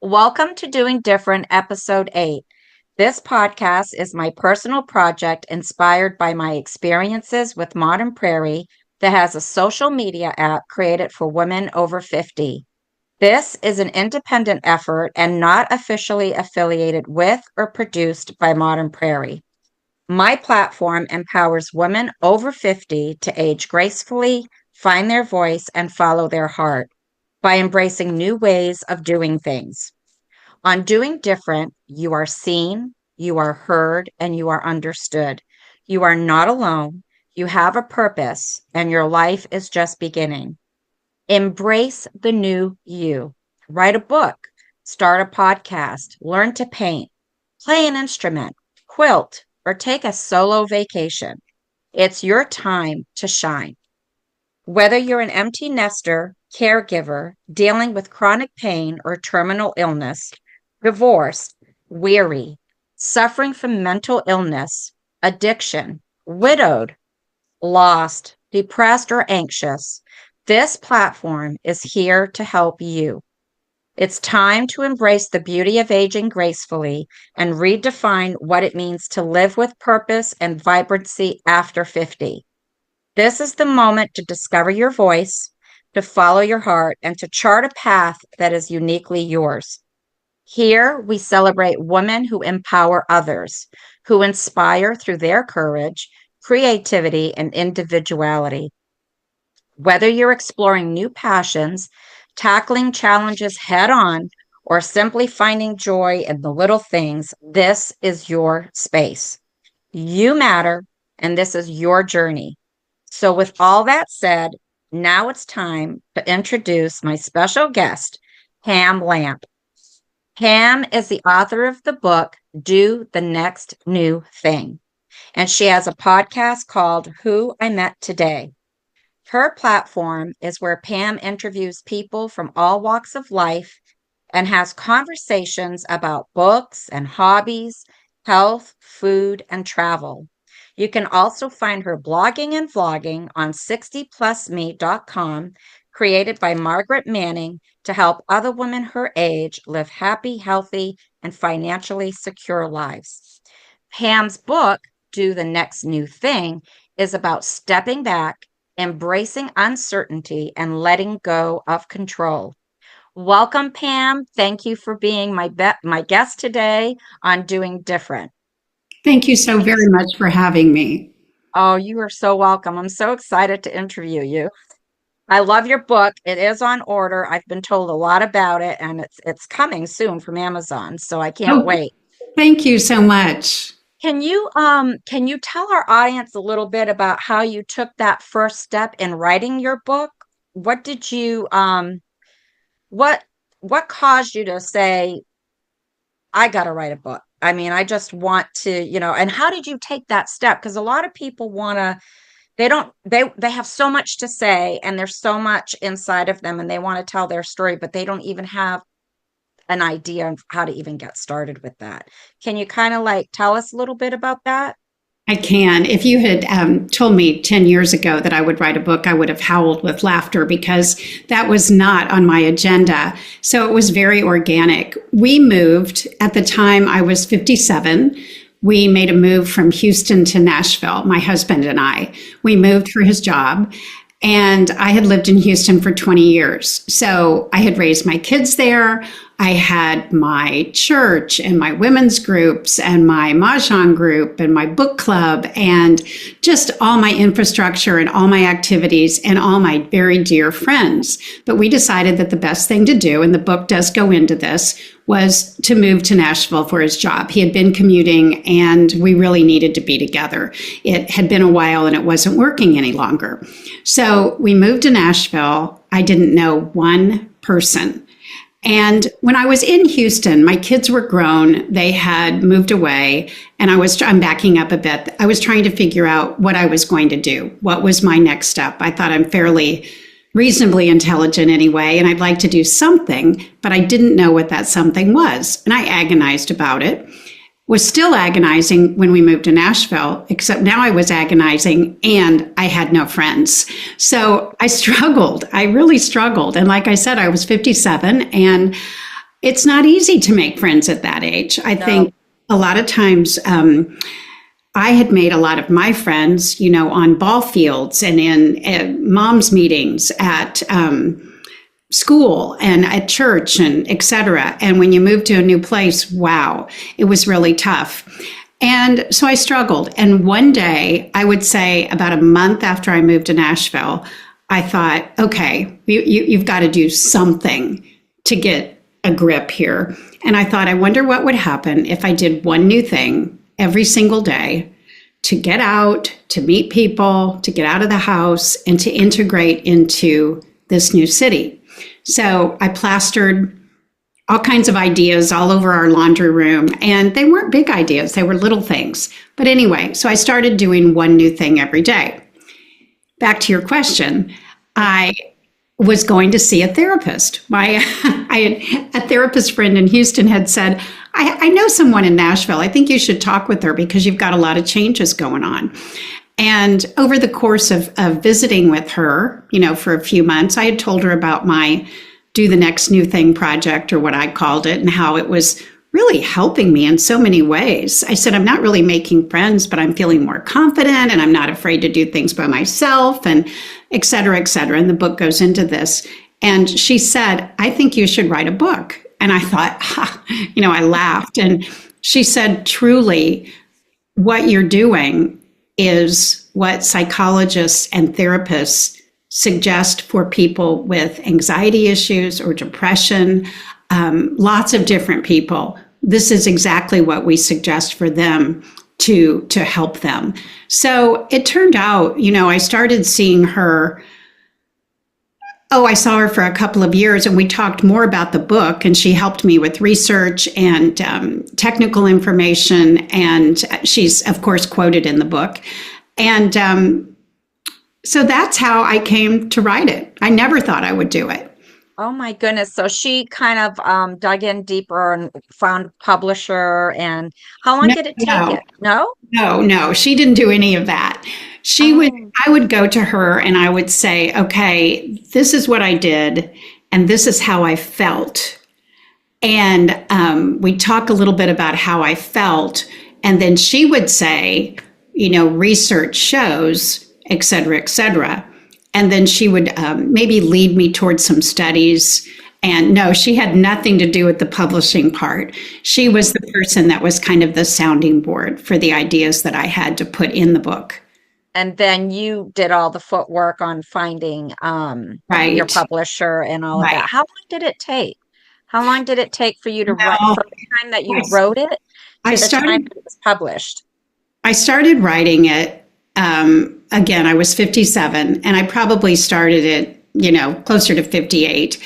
Welcome to Doing Different, Episode 8. This podcast is my personal project inspired by my experiences with Modern Prairie that has a social media app created for women over 50. This is an independent effort and not officially affiliated with or produced by Modern Prairie. My platform empowers women over 50 to age gracefully, find their voice, and follow their heart by embracing new ways of doing things. On Doing Different, you are seen, you are heard, and you are understood. You are not alone. You have a purpose, and your life is just beginning. Embrace the new you. Write a book, start a podcast, learn to paint, play an instrument, quilt, or take a solo vacation. It's your time to shine. Whether you're an empty nester, caregiver, dealing with chronic pain or terminal illness, divorced, weary, suffering from mental illness, addiction, widowed, lost, depressed, or anxious, this platform is here to help you. It's time to embrace the beauty of aging gracefully and redefine what it means to live with purpose and vibrancy after 50. This is the moment to discover your voice, to follow your heart, and to chart a path that is uniquely yours. Here, we celebrate women who empower others, who inspire through their courage, creativity, and individuality. Whether you're exploring new passions, tackling challenges head on, or simply finding joy in the little things, this is your space. You matter, and this is your journey. So with all that said, now it's time to introduce my special guest, Pam Lamp. Pam is the author of the book, Do the Next New Thing, and she has a podcast called Who I Met Today. Her platform is where Pam interviews people from all walks of life and has conversations about books and hobbies, health, food, and travel. You can also find her blogging and vlogging on 60plusme.com, created by Margaret Manning to help other women her age live happy, healthy, and financially secure lives. Pam's book, Do the Next New Thing, is about stepping back, embracing uncertainty, and letting go of control. Welcome, Pam. Thank you for being my guest today on Doing Different. Thank you so very much for having me. Oh, you are so welcome. I'm so excited to interview you. I love your book. It is on order. I've been told a lot about it, and it's coming soon from Amazon, so I can't wait. Thank you so much. Can you tell our audience a little bit about how you took that first step in writing your book? What did you what caused you to say, I got to write a book? I mean, I just want to, and how did you take that step? Because a lot of people they have so much to say, and there's so much inside of them, and they want to tell their story, but they don't even have an idea of how to even get started with that. Can you kind of tell us a little bit about that? I can. If you had told me 10 years ago that I would write a book, I would have howled with laughter because that was not on my agenda. So it was very organic. We moved, at the time I was 57. We made a move from Houston to Nashville, my husband and I. We moved for his job, and I had lived in Houston for 20 years. So I had raised my kids there. I had my church and my women's groups and my Mahjong group and my book club and just all my infrastructure and all my activities and all my very dear friends. But we decided that the best thing to do, and the book does go into this, was to move to Nashville for his job. He had been commuting and we really needed to be together. It had been a while and it wasn't working any longer. So we moved to Nashville. I didn't know one person. And when I was in Houston, my kids were grown. They had moved away, and I'm backing up a bit. I was trying to figure out what I was going to do. What was my next step? I thought I'm fairly reasonably intelligent anyway, and I'd like to do something, but I didn't know what that something was. And I agonized about it. Was still agonizing when we moved to Nashville, except now I was agonizing and I had no friends. So I struggled. I really struggled. And like I said, I was 57 and It's not easy to make friends at that age. I No. think a lot of times I had made a lot of my friends, on ball fields and in moms' meetings at school and at church and etc. And when you move to a new place, wow, it was really tough. And so I struggled. And one day, I would say about a month after I moved to Nashville, I thought, okay, you've got to do something to get a grip here. And I thought, I wonder what would happen if I did one new thing every single day to get out, to meet people, to get out of the house, and to integrate into this new city. So I plastered all kinds of ideas all over our laundry room, and they weren't big ideas, they were little things. But anyway, so I started doing one new thing every day. Back to your question, I was going to see a therapist. A therapist friend in Houston had said, I know someone in Nashville. I think you should talk with her because you've got a lot of changes going on. And over the course of visiting with her, for a few months, I had told her about my Do the Next New Thing project, or what I called it, and how it was really helping me in so many ways. I said, I'm not really making friends, but I'm feeling more confident and I'm not afraid to do things by myself, and et cetera, et cetera. And the book goes into this. And she said, I think you should write a book. And I thought, I laughed. And she said, truly, what you're doing is what psychologists and therapists suggest for people with anxiety issues or depression, lots of different people. This is exactly what we suggest for them to help them. So it turned out, I started seeing her. I saw her for a couple of years, and we talked more about the book, and she helped me with research and technical information. And she's, of course, quoted in the book. And so that's how I came to write it. I never thought I would do it. Oh my goodness. So she kind of dug in deeper and found a publisher. And how long No, did it take no, it? No? no, she didn't do any of that. Oh, I would go to her and I would say, okay, this is what I did, and this is how I felt. And we talk a little bit about how I felt. And then she would say, research shows, et cetera, et cetera. And then she would maybe lead me towards some studies. And no, she had nothing to do with the publishing part. She was the person that was kind of the sounding board for the ideas that I had to put in the book. and then you did all the footwork on finding your Right, publisher and all of that. right. How long did it take? How long did it take for you to write, Well, from the time that you I, wrote it I to the time started that it was published? I started writing it. Again, I was 57, and I probably started it, closer to 58.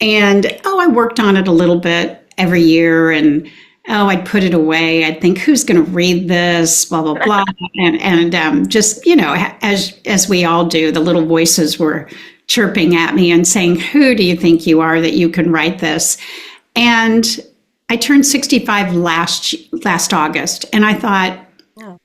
And I worked on it a little bit every year, and I'd put it away. I'd think, who's going to read this? Blah blah blah, and just as we all do, the little voices were chirping at me and saying, "Who do you think you are that you can write this?" And I turned 65 last August, and I thought, Yeah.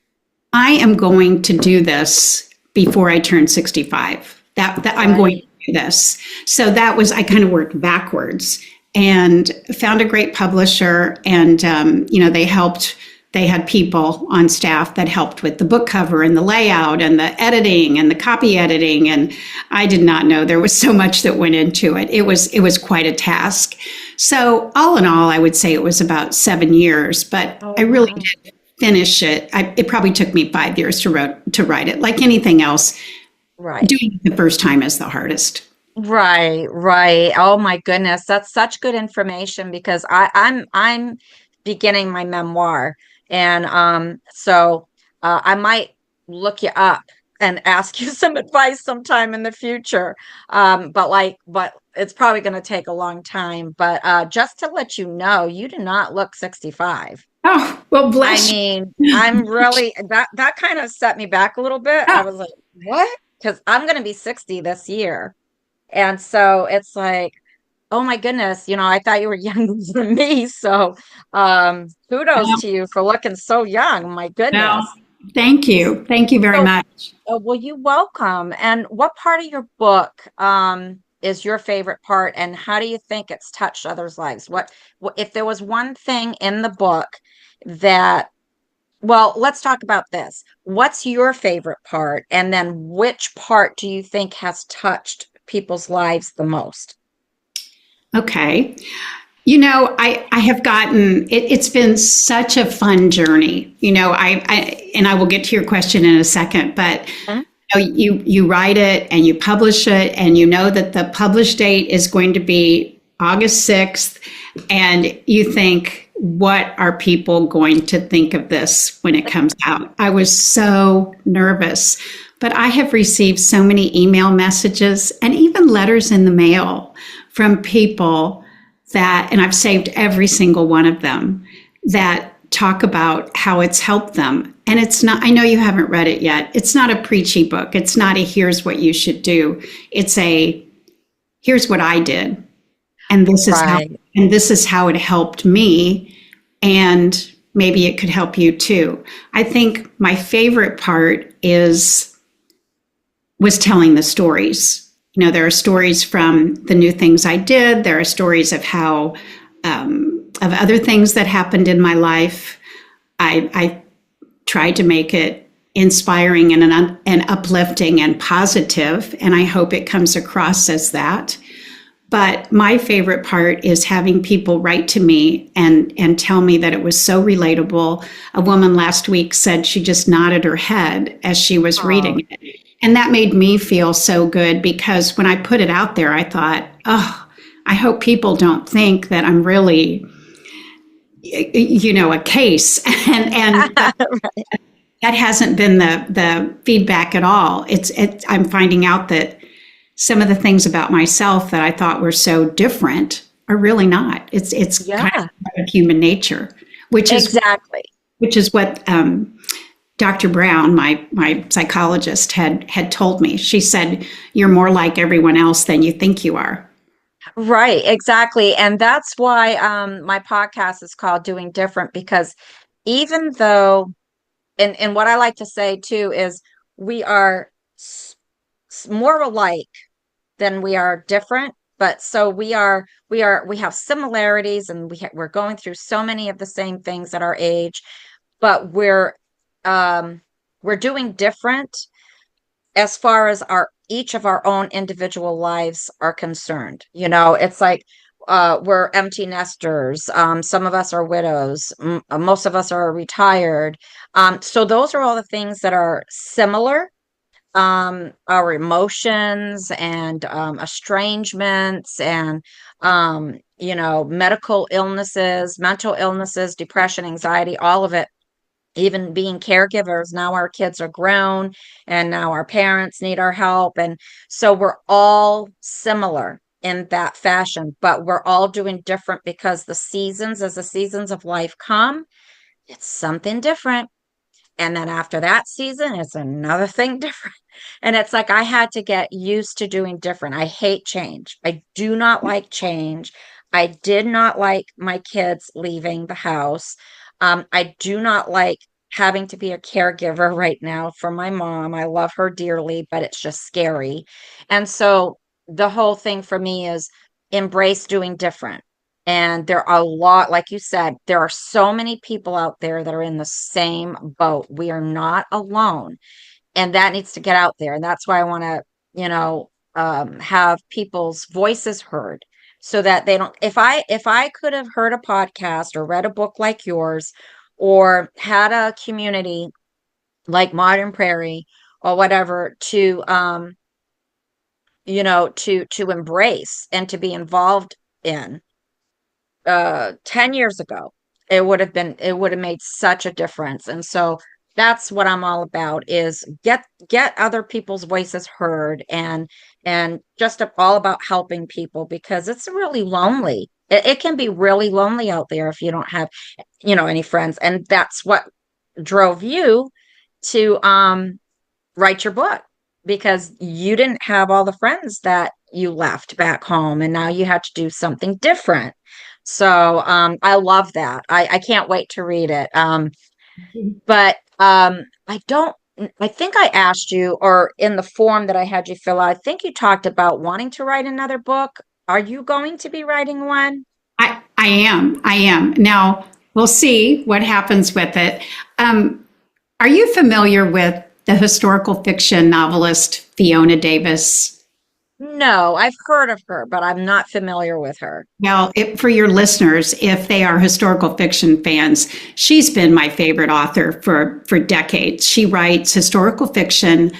I am going to do this before I turn 65. That I'm going Right. to do this. So that was, I kind of worked backwards and found a great publisher. And, they helped, they had people on staff that helped with the book cover and the layout and the editing and the copy editing. And I did not know there was so much that went into it. It was quite a task. So all in all, I would say it was about 7 years, but Oh, I really wow. did finish it. It probably took me 5 years to write it. Like anything else, Right. doing it the first time is the hardest. Right, right. Oh my goodness, that's such good information because I'm beginning my memoir, and so I might look you up and ask you some advice sometime in the future. But it's probably going to take a long time. But just to let you know, you do not look 65. Oh, well, I bless mean, I'm really that kind of set me back a little bit. I you. was like, what? Because I'm going to be 60 this year. And so it's like, oh my goodness, I thought you were younger than me. So kudos No, to you for looking so young. My no, goodness. thank you. Thank you very So, much. well, you welcome. And what part of your book is your favorite part, and how do you think it's touched others' lives? What if there was one thing in the book that, well, let's talk about this. What's your favorite part? And then which part do you think has touched people's lives the most? Okay. I have gotten it's been such a fun journey. And I will get to your question in a second, but Mhm. you write it and you publish it, and you know that the publish date is going to be August 6th, and you think, what are people going to think of this when it comes out? I was so nervous, but I have received so many email messages and even letters in the mail from people and I've saved every single one of them, that talk about how it's helped them. And it's not, I know you haven't read it yet. It's not a preachy book. It's not a here's what you should do. It's a here's what I did. And Right. this is how it helped me. And maybe it could help you too. I think my favorite part was telling the stories. There are stories from the new things I did. There are stories of how of other things that happened in my life. I tried to make it inspiring and uplifting and positive, and I hope it comes across as that. But my favorite part is having people write to me and tell me that it was so relatable. A woman last week said she just nodded her head as she was Oh, reading it. And that made me feel so good, because when I put it out there, I thought, oh, I hope people don't think that I'm really, a case. And that hasn't been the feedback at all. I'm finding out that some of the things about myself that I thought were so different are really not. It's kind yeah, of human nature, which is exactly. which is what Dr. Brown, my psychologist, had told me. She said, "You're more like everyone else than you think you are." Right, exactly. And that's why my podcast is called Doing Different, because even though, and what I like to say too is we are more alike than we are different. But so we have similarities, and we're going through so many of the same things at our age, but um we're doing different as far as our each of our own individual lives are concerned. It's like we're empty nesters. Some of us are widows. Most of us are retired. So those are all the things that are similar. Our emotions and estrangements and medical illnesses, mental illnesses, depression, anxiety, all of it, even being caregivers. Now our kids are grown, and now our parents need our help. And so we're all similar in that fashion, but we're all doing different, because as the seasons of life come, it's something different. And then after that season, it's another thing different. And it's like I had to get used to doing different. I hate change. I do not like change. I did not like my kids leaving the house. I do not like having to be a caregiver right now for my mom. I love her dearly, but it's just scary. And so the whole thing for me is embrace doing different. And there are a lot, like you said, there are so many people out there that are in the same boat. We are not alone. And that needs to get out there. And that's why I want to, have people's voices heard, so that they don't, if I could have heard a podcast or read a book like yours, or had a community like Modern Prairie or whatever to embrace and to be involved in 10 years ago, it would have made such a difference. And so that's what I'm all about, is get other people's voices heard, and just all about helping people, because it's really lonely. It can be really lonely out there if you don't have any friends. And that's what drove you to write your book, because you didn't have all the friends that you left back home, and now you had to do something different. So I love that. I can't wait to read it. But I don't I think I asked you, or in the form that I had you fill out, I think you talked about wanting to write another book. Are you going to be writing one? I am. I am. Now, we'll see what happens with it. Are you familiar with the historical fiction novelist Fiona Davis? No, I've heard of her, but I'm not familiar with her. Well, for your listeners, if they are historical fiction fans, she's been my favorite author for decades. She writes historical fiction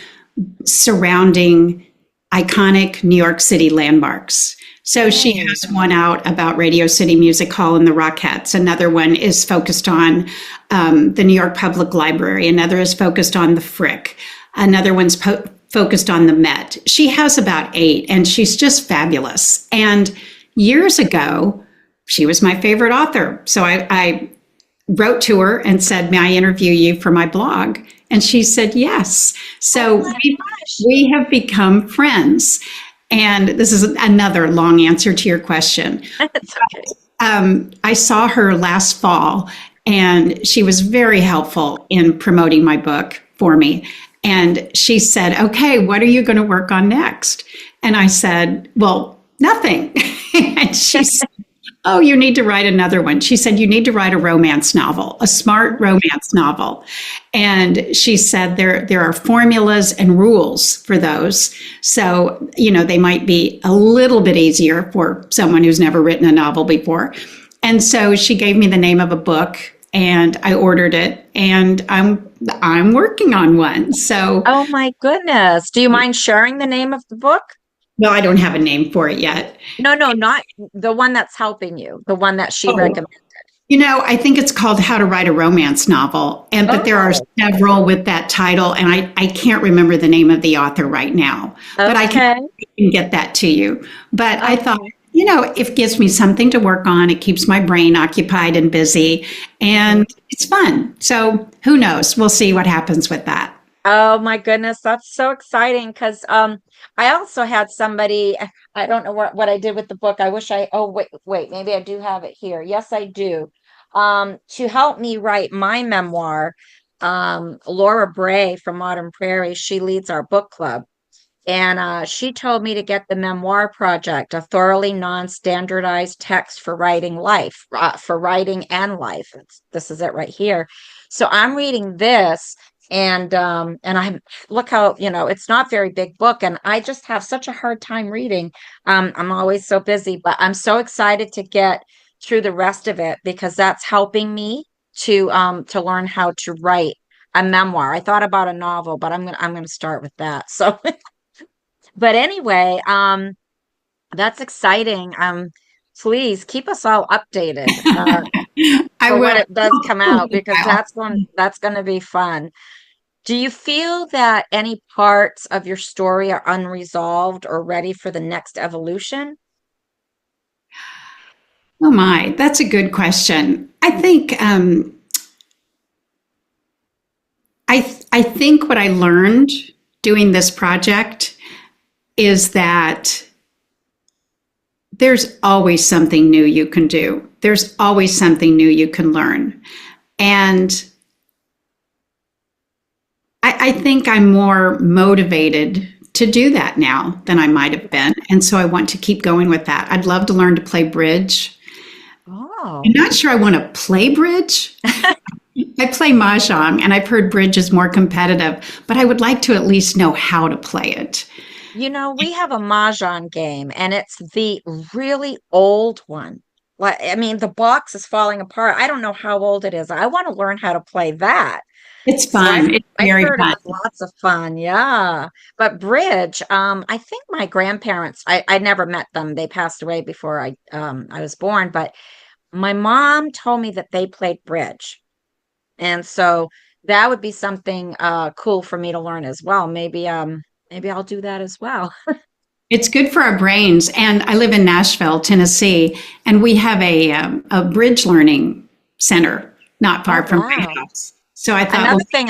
surrounding iconic New York City landmarks. So she Oh, has one out about Radio City Music Hall and the Rockettes. Another one is focused on the New York Public Library. Another is focused on the Frick. Another one's focused on the Met. She has about 8, and she's just fabulous. And years ago, she was my favorite author. So I wrote to her and said, "May I interview you for my blog?" And she said yes. oh So my gosh. we have become friends. And this is another long answer to your question. It's okay. I saw her last fall, and she was very helpful in promoting my book for me. And she said, "Okay, what are you going to work on next?" And I said, "Well, nothing." And she said, "Oh, you need to write another one." She said, "You need to write a romance novel, a smart romance novel." And she said, there are formulas and rules for those. So, they might be a little bit easier for someone who's never written a novel before. And so she gave me the name of a book, and I ordered it, and I'm working on one. So, Oh my goodness. Do you mind sharing the name of the book? no, I don't have a name for it yet. No, no, not the one that's helping you, the one that she Oh, recommended. I think it's called How to Write a Romance Novel. But there are Oh, several with that title, and I can't remember the name of the author right now. But I okay. can get that to you. But I thought, Okay. it gives me something to work on. It keeps my brain occupied and busy, and it's fun. So who knows? We'll see what happens with that. Oh my goodness, that's so exciting because I also had somebody, I don't know what I did with the book. I wish wait, maybe I do have it here. Yes, I do. To help me write my memoir, Laura Bray from Modern Prairie, she leads our book club. And she told me to get the Memoir Project, a thoroughly non-standardized text for writing life, for writing and life. This is it right here. So I'm reading this, and I look how, it's not very big book, and I just have such a hard time reading. I'm always so busy, but I'm so excited to get through the rest of it because that's helping me to learn how to write a memoir. I thought about a novel, but I'm gonna start with that. So but anyway, that's exciting. Please keep us all updated I for when will. it does come out because that's going to be fun. Do you feel that any parts of your story are unresolved or ready for the next evolution? Oh my, that's a good question. I think what I learned doing this project is that there's always something new you can do. There's always something new you can learn. And I think I'm more motivated to do that now than I might have been. And so I want to keep going with that. I'd love to learn to play bridge. I'm Oh, not sure I want to play bridge. I play mahjong, and I've heard bridge is more competitive, but I would like to at least know how to play it. we have a mahjong game and it's the really old one. Like, I mean, the box is falling apart. I don't know how old it is. I want to learn how to play that. It's So fun. It's I've very heard it fun. was lots of fun, yeah. But bridge, I think my grandparents, I never met them. They passed away before I was born, but my mom told me that they played bridge. And so that would be something cool for me to learn as well. Maybe I'll do that as well. It's good for our brains. And I live in Nashville, Tennessee, and we have a bridge learning center not Oh far from my wow. house. So I thought, well, Another thing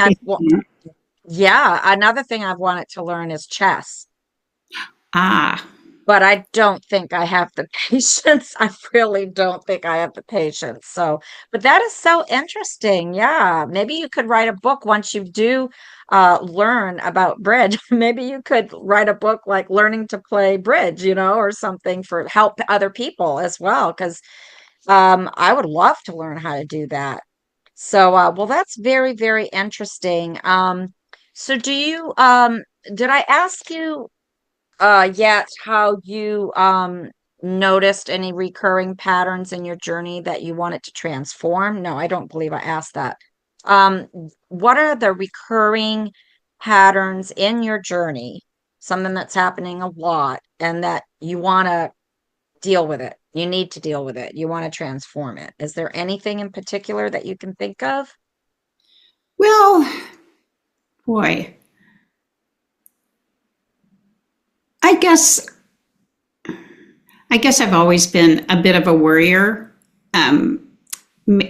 yeah, another thing I've wanted to learn is chess. ah, but I don't think I have the patience. I really don't think I have the patience. So, but that is so interesting. Yeah, maybe you could write a book once you do learn about bridge. Maybe you could write a book like learning to play bridge, or something for help other people as well, because I would love to learn how to do that. So, well, that's very, very interesting. So did I ask you yet how you noticed any recurring patterns in your journey that you wanted to transform? No, I don't believe I asked that. Um, what are the recurring patterns in your journey, something that's happening a lot and that you want to deal with it? You need to deal with it. You want to transform it. Is there anything in particular that you can think of? Well, boy, I guess I guess I've always been a bit of a worrier. Um,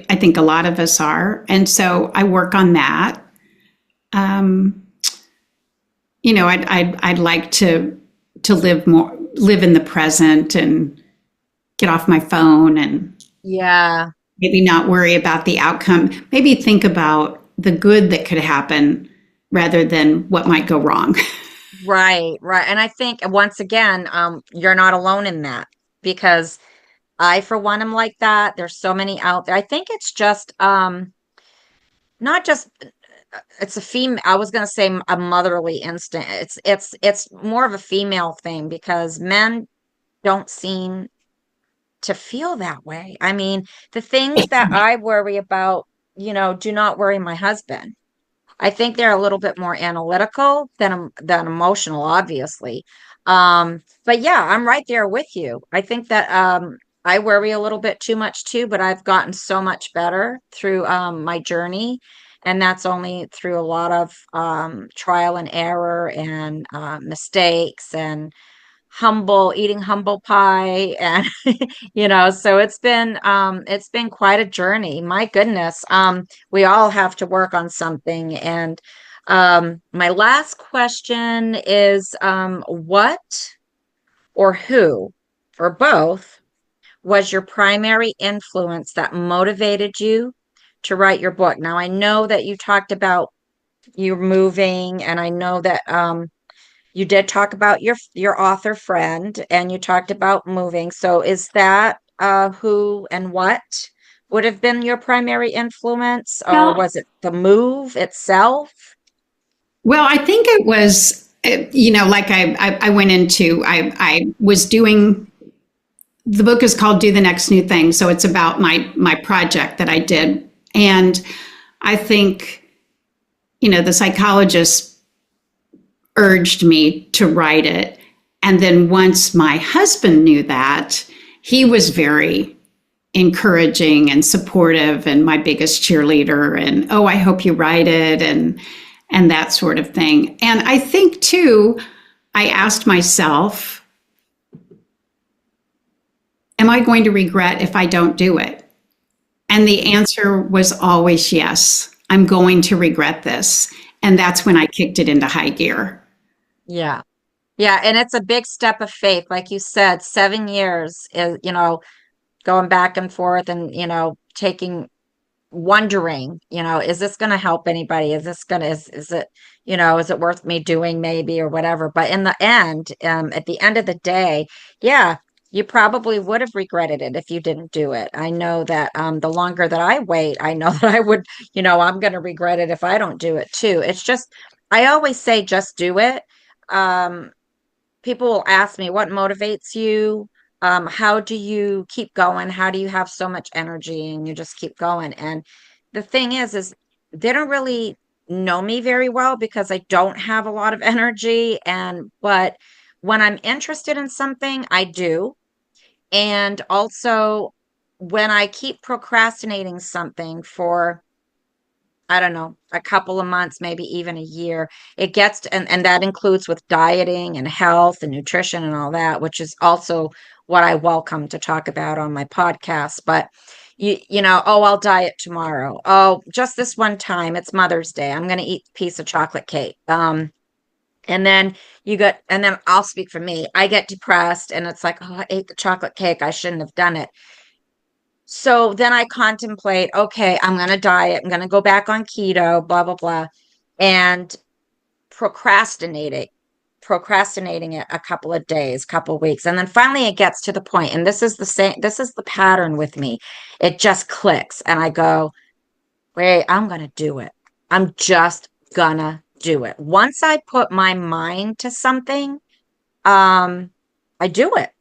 I think a lot of us are, and so I work on that. Um, I'd like to live in the present and get off my phone and Yeah. maybe not worry about the outcome. Maybe think about the good that could happen rather than what might go wrong. Right, right. And I think once again, you're not alone in that because I, for one, am like that. There's so many out there. I think it's just not just it's a female. I was gonna say a motherly instinct. It's more of a female thing because men don't seem to feel that way. I mean, the things that I worry about, do not worry my husband. I think they're a little bit more analytical than emotional, obviously. But yeah, I'm right there with you. I think that I worry a little bit too much too, but I've gotten so much better through my journey, and that's only through a lot of trial and error and mistakes and eating humble pie and so it's been quite a journey. My goodness. We all have to work on something. And my last question is what or who or both was your primary influence that motivated you to write your book? Now I know that you talked about you moving, and I know that you did talk about your author friend, and you talked about moving. So is that who and what would have been your primary influence, or Well, was it the move itself? well, I think it was, like I went into, I was doing, the book is called Do the Next New Thing. So it's about my project that I did. And I think, the psychologist urged me to write it. And then once my husband knew that, he was very encouraging and supportive and my biggest cheerleader and, oh, I hope you write it and that sort of thing. And I think too, I asked myself, am I going to regret if I don't do it? And the answer was always yes. I'm going to regret this. And that's when I kicked it into high gear. Yeah. Yeah, and it's a big step of faith. Like you said, 7 years is, going back and forth and, wondering, is this going to help anybody? Is this going to, is it, is it worth me doing maybe or whatever? But in the end, at the end of the day, yeah, you probably would have regretted it if you didn't do it. I know that the longer that I wait, I know that I would, I'm going to regret it if I don't do it too. It's just, I always say, just do it. Um, People will ask me, what motivates you? How do you keep going? How do you have so much energy and you just keep going? And the thing is they don't really know me very well because I don't have a lot of energy. But when I'm interested in something, I do. And also when I keep procrastinating something for I don't know, a couple of months, maybe even a year. It gets to, and that includes with dieting and health and nutrition and all that, which is also what I welcome to talk about on my podcast. But oh, I'll diet tomorrow. Oh, just this one time, it's Mother's Day. I'm going to eat a piece of chocolate cake. And then and then I'll speak for me. I get depressed and it's like, oh, I ate the chocolate cake. I shouldn't have done it. So then I contemplate, okay, I'm going to diet. I'm going to go back on keto, blah, blah, blah. And procrastinating, procrastinating it a couple of days, couple of weeks. And then finally it gets to the point, and this is the same, this is the pattern with me. It just clicks. And I go, wait, I'm going to do it. I'm just gonna do it. Once I put my mind to something, I do it.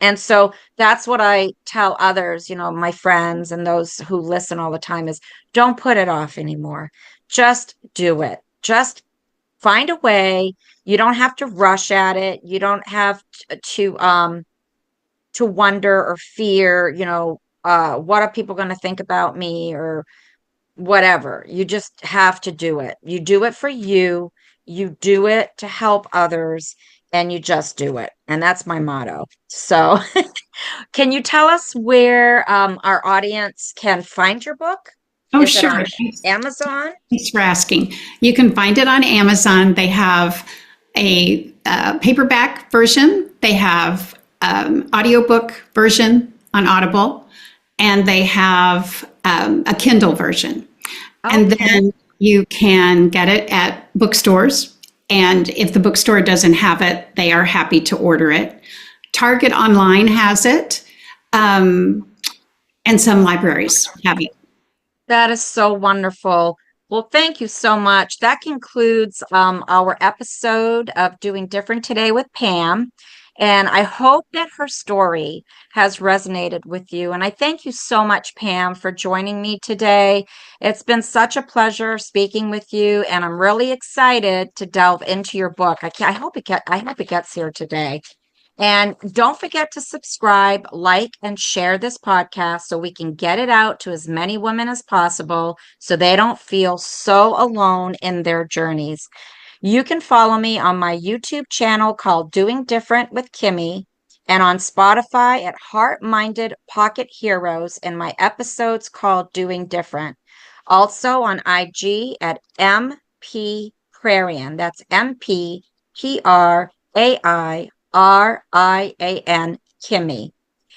And so that's what I tell others, my friends and those who listen all the time is don't put it off anymore. Just do it. Just find a way. You don't have to rush at it. You don't have to wonder or fear, what are people going to think about me or whatever. You just have to do it. You do it for you. You do it to help others, and you just do it. And that's my motto. So, can you tell us where our audience can find your book? Oh, Is it sure. on Amazon? Thanks for asking. You can find it on Amazon. They have a paperback version. They have audiobook version on Audible, and they have a Kindle version. And Okay. then you can get it at bookstores. And if the bookstore doesn't have it, they are happy to order it. Target Online has it, and some libraries have it. That is so wonderful. Well, thank you so much. That concludes our episode of Doing Different today with Pam. And I hope that her story has resonated with you. And I thank you so much, Pam, for joining me today. It's been such a pleasure speaking with you, and I'm really excited to delve into your book. I hope it gets here today. And don't forget to subscribe, like, and share this podcast so we can get it out to as many women as possible so they don't feel so alone in their journeys. You can follow me on my YouTube channel called Doing Different with Kimmie and on Spotify at Heart Minded Pocket Heroes and my episodes called Doing Different. Also on IG at MP Prarian. That's MPPRAIRIAN Kimmie.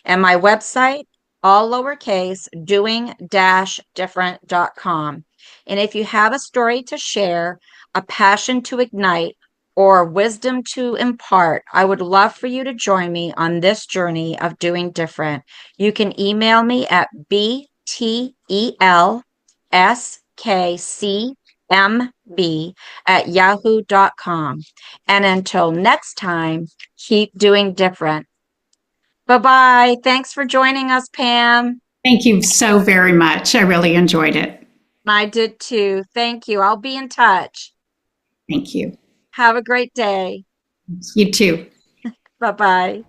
And my website, all lowercase, doing-different.com. And if you have a story to share, a passion to ignite, or wisdom to impart, I would love for you to join me on this journey of doing different. You can email me at btelskcmb@yahoo.com. And until next time, keep doing different. Bye-bye. Thanks for joining us, Pam. Thank you so very much. I really enjoyed it. I did too. Thank you. I'll be in touch. Thank you. Have a great day. You too. Bye-bye.